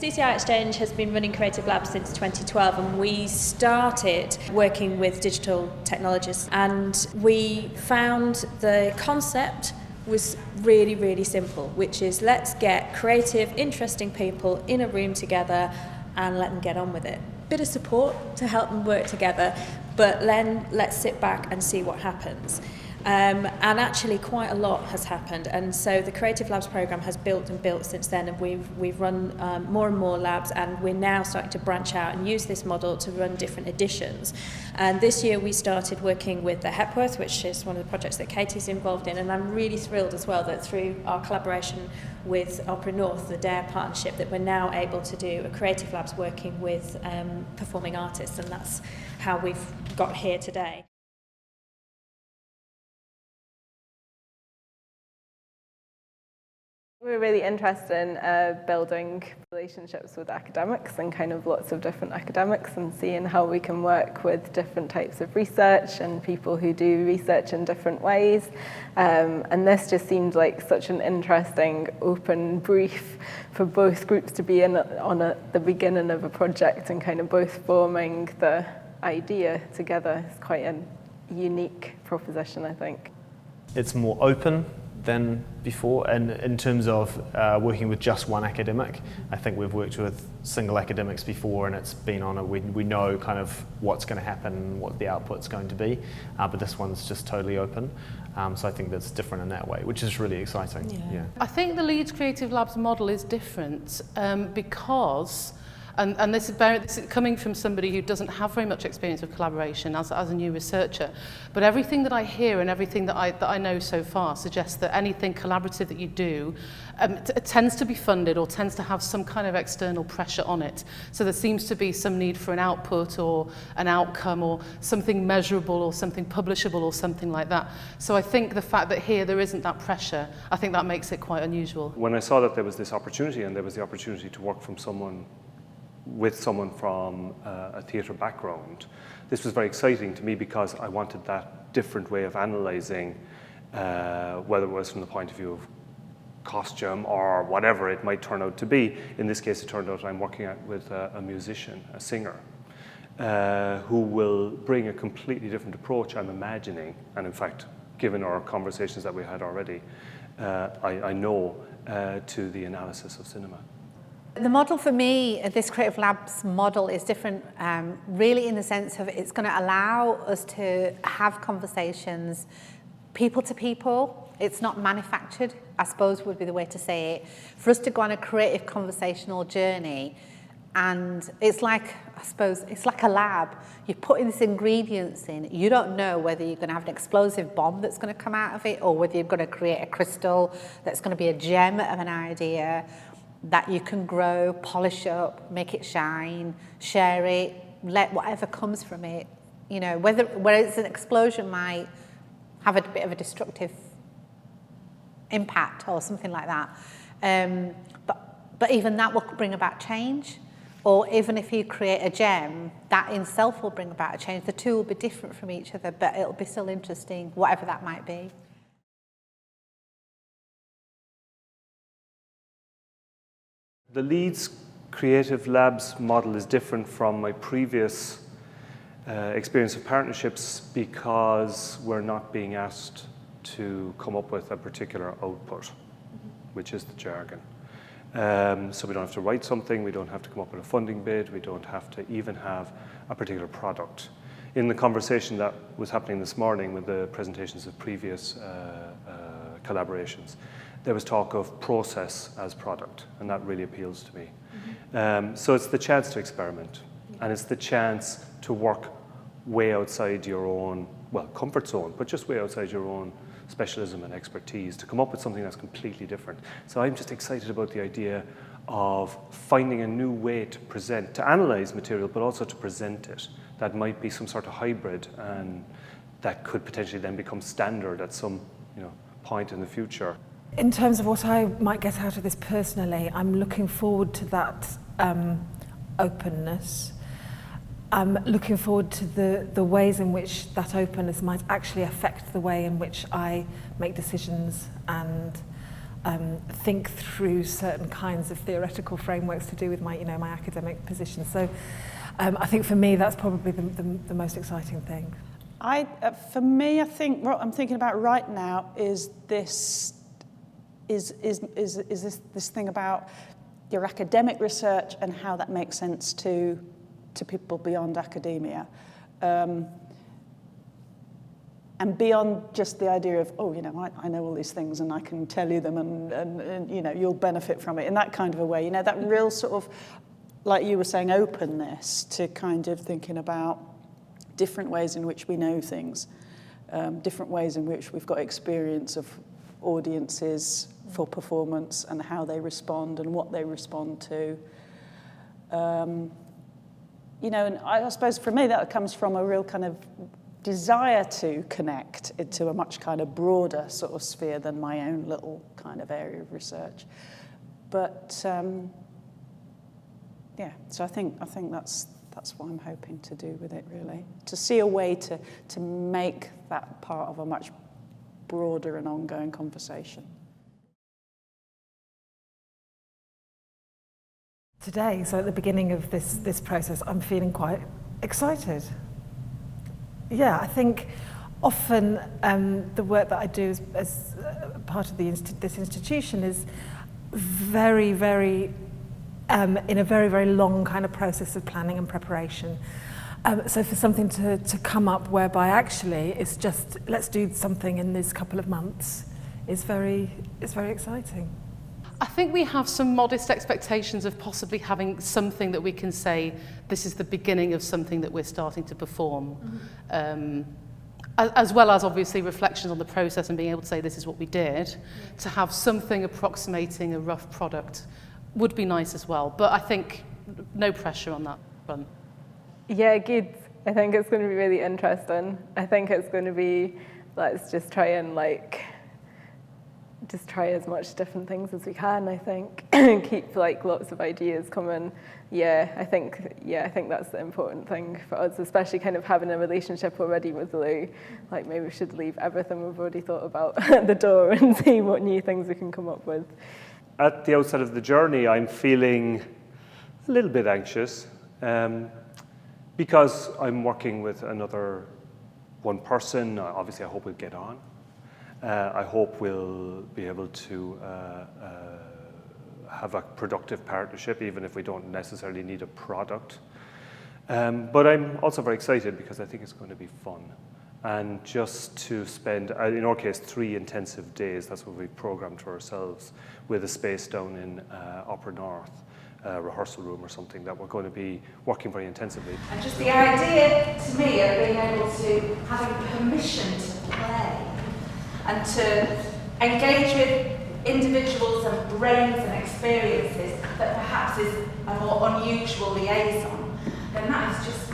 CCI Exchange has been running Creative Labs since 2012, and we started working with digital technologists, and we found the concept was really, really simple, which is let's get creative, interesting people in a room together and let them get on with it. Bit of support to help them work together, but then let's sit back and see what happens. And actually quite a lot has happened, and so the Creative Labs programme has built and built since then, and we've run more and more labs, and we're now starting to branch out and use this model to run different editions. And this year we started working with the Hepworth, which is one of the projects that Katie's involved in, and I'm really thrilled as well that through our collaboration with Opera North, the DARE partnership, that we're now able to do a Creative Labs working with performing artists, and that's how we've got here today. We're really interested in building relationships with academics and kind of lots of different academics, and seeing how we can work with different types of research and people who do research in different ways. And this just seemed like such an interesting open brief for both groups to be in on the beginning of a project, and kind of both forming the idea together. It's quite a unique proposition, I think. It's more open than before, and in terms of working with just one academic, I think we've worked with single academics before, and it's been on we know kind of what's going to happen, what the output's going to be, but this one's just totally open, so I think that's different in that way, which is really exciting. Yeah. I think the Leeds Creative Labs model is different because and this is coming from somebody who doesn't have very much experience of collaboration as a new researcher, but everything that I hear and everything that I know so far suggests that anything collaborative that you do tends to be funded or tends to have some kind of external pressure on it. So there seems to be some need for an output or an outcome or something measurable or something publishable or something like that. So I think the fact that here there isn't that pressure, I think that makes it quite unusual. When I saw that there was this opportunity, and there was the opportunity to work with someone from a theatre background, this was very exciting to me, because I wanted that different way of analysing, whether it was from the point of view of costume or whatever it might turn out to be. In this case, it turned out I'm working with a musician, a singer, who will bring a completely different approach, I'm imagining, and in fact, given our conversations that we had already, I know, to the analysis of cinema. The model for me, this Creative Labs model, is different really in the sense of it's going to allow us to have conversations people to people. It's not manufactured, I suppose would be the way to say it. For us to go on a creative conversational journey, and it's like, I suppose, it's like a lab. You're putting these ingredients in. You don't know whether you're going to have an explosive bomb that's going to come out of it, or whether you're going to create a crystal that's going to be a gem of an idea that you can grow, polish up, make it shine, share it, let whatever comes from it. You know, whether it's an explosion might have a bit of a destructive impact or something like that. But even that will bring about change. Or even if you create a gem, that in itself will bring about a change. The two will be different from each other, but it'll be still interesting, whatever that might be. The Leeds Creative Labs model is different from my previous experience of partnerships, because we're not being asked to come up with a particular output, which is the jargon. So we don't have to write something, we don't have to come up with a funding bid, we don't have to even have a particular product. In the conversation that was happening this morning with the presentations of previous collaborations, there was talk of process as product, and that really appeals to me. So it's the chance to experiment, and it's the chance to work way outside your own, well, comfort zone, but just way outside your own specialism and expertise, to come up with something that's completely different. So I'm just excited about the idea of finding a new way to present, to analyze material, but also to present it. That might be some sort of hybrid, and that could potentially then become standard at some point in the future. In terms of what I might get out of this personally, I'm looking forward to that openness. I'm looking forward to the ways in which that openness might actually affect the way in which I make decisions and think through certain kinds of theoretical frameworks to do with my, my academic position. So I think for me that's probably the most exciting thing. For me, I think what I'm thinking about right now is this thing about your academic research and how that makes sense to people beyond academia. And beyond just the idea of, I know all these things and I can tell you them and you'll benefit from it in that kind of a way. That real sort of, like you were saying, openness to kind of thinking about different ways in which we know things, different ways in which we've got experience of audiences for performance and how they respond and what they respond to. And I suppose for me that comes from a real kind of desire to connect into a much kind of broader sort of sphere than my own little kind of area of research. But so I think that's what I'm hoping to do with it, really, to see a way to make that part of a much broader and ongoing conversation. Today, so at the beginning of this process, I'm feeling quite excited. Yeah, I think often the work that I do as part of this institution is very, very in a very, very long kind of process of planning and preparation. So for something to come up whereby actually it's just let's do something in this couple of months is very exciting. I think we have some modest expectations of possibly having something that we can say, this is the beginning of something that we're starting to perform. As well as obviously reflections on the process and being able to say this is what we did. To have something approximating a rough product would be nice as well. But I think no pressure on that front. Yeah, good. I think it's going to be really interesting. I think it's going to be, let's just try and just try as much different things as we can, I think. Keep lots of ideas coming. I think that's the important thing for us, especially kind of having a relationship already with Lou. Maybe we should leave everything we've already thought about at the door and see what new things we can come up with. At the outset of the journey, I'm feeling a little bit anxious because I'm working with another one person. Obviously, I hope we'll get on. I hope we'll be able to have a productive partnership, even if we don't necessarily need a product. But I'm also very excited because I think it's going to be fun. And just to spend, in our case, 3 intensive days, that's what we programmed for ourselves, with a space down in Upper North, a rehearsal room or something, that we're going to be working very intensively. And just the idea to me of being able to having permission to play and to engage with individuals and brains and experiences that perhaps is a more unusual liaison, then that is just